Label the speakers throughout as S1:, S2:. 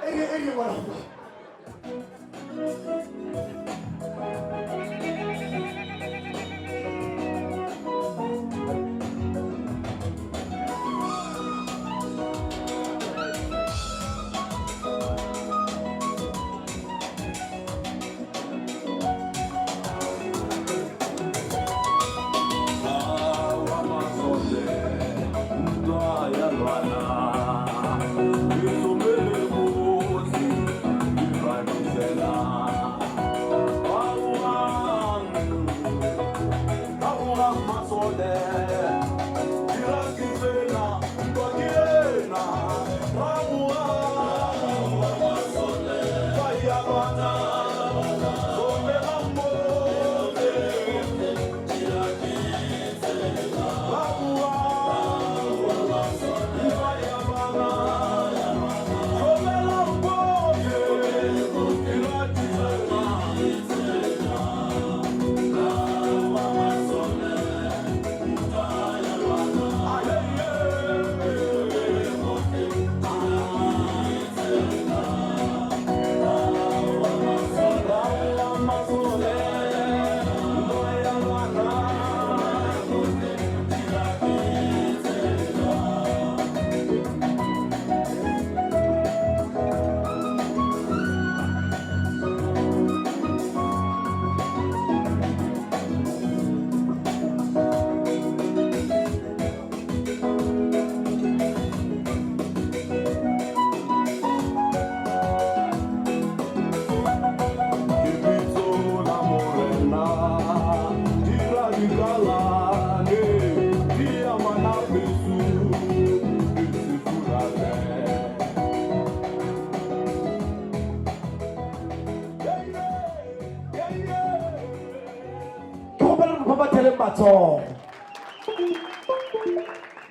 S1: eri ngwana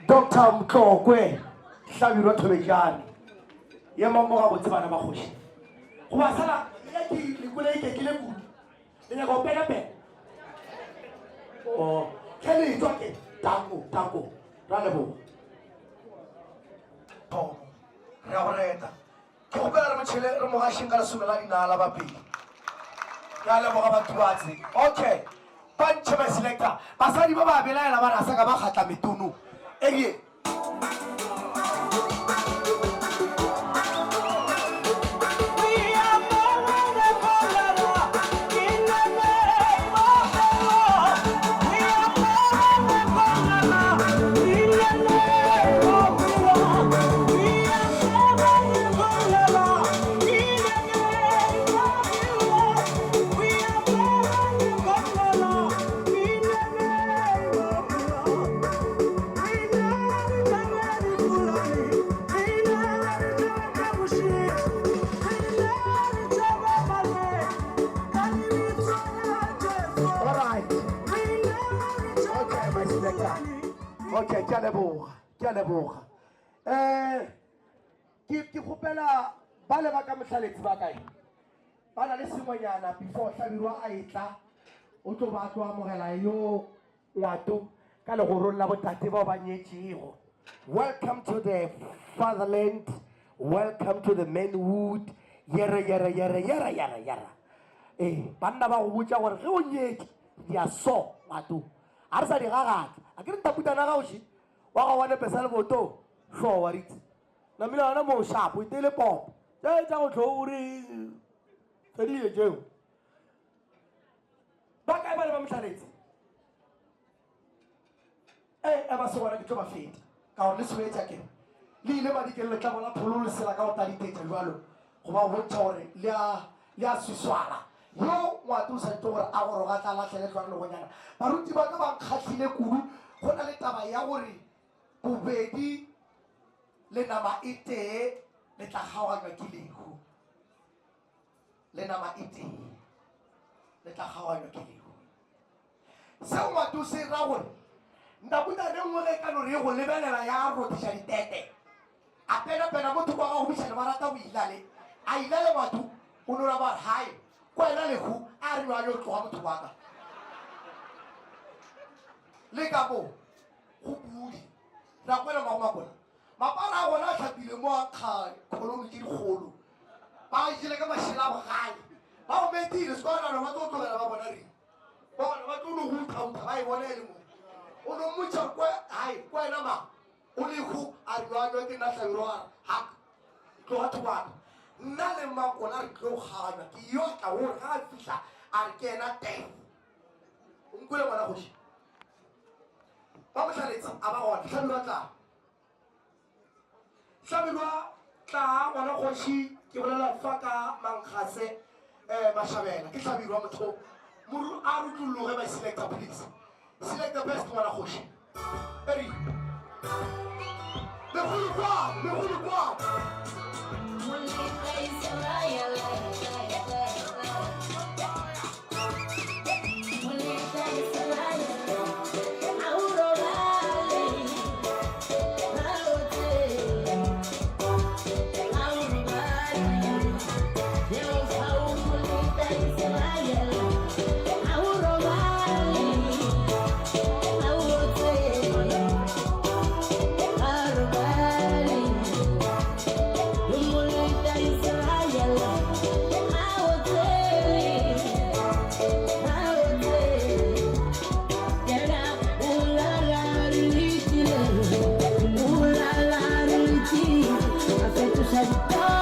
S1: Dr. Mkokwe Hlabirwa Thobejane ya mamoga botse bana ba khoshi go ba sala ya ke lekole ke le ku le go pela pe o kele itoke tango rale bo to re go reta ke go bela re motshele re mo ga shinga le sumela dinala ba pele ya le mo ga batho ba tse okay Panche ba selector basadi ba ba belaela ba rasa ka ba khatla metono eye Okay, ke a leboga. Ke gopela ba le ba ka motlhaletsi ba kae ba na le sengwenyana before Hlabirwa a etla o tlo ba tlo amogela yo ngwato ka legorong la botate bao ba nyetšego. Welcome to the fatherland, welcome to the manhood. Yara banna ba go botsa gore ge o nyetse dia so ngwato a re sa di gagatsa a ke re taputana ga oši wa ga wane pesa le boto sure wa rit na milana mo shapo itele pop tse tsa go tlho re tsedile tšeo ba kae ba le ba motlhaletse ba se gona ke tlo ba feta ka gore le sebetša ke le ile madikele letlago la phololo sela ka go taditetša jalo go ba bontšha gore le a swiswala yo ngwato o santse gore a goroga tla latlheletlwang le gonyana baruti ba ka ba nkgatlhile kudu go na le taba ya gore bobedi le nama e tee le tla kgaoganywa ke lehu le nama e tee le tla kgaoganywa ke lehu seo ngwato se ra gore ndabutane nngwe ge ka no re go lebelela ya rotiša ditete a pena motho kwa ga go bišane ba rata go ilale a ilale ngwato o nora ba hae kwena lehu a re ba yo tloga motho wa ka le ka mo go budi ra kwena magomakona mapara a gona a tlhapile mo a kga kgolono ke dikgolo ba jile ka mashila ba gae ba o metile skwana ba tlo tlogela ba bona re bona ba tlo go utlha ba e bona le mo o no mutsa kwa hai kwa na ma o le go a rwalo ke na tlabiro ha tlo batho ba nna le makona re tlo gana ke yo ka o ga fihla a re kena teng o nkole bona go shi ba mo tlaletsa a ba gona tlhabilo tla ngwana go shi ke bolela fa ka mangkhase mashabela ke tlhabilo motho muru a rutulloge ba selector please select the best ngwana go shi eri le kwa
S2: Sabe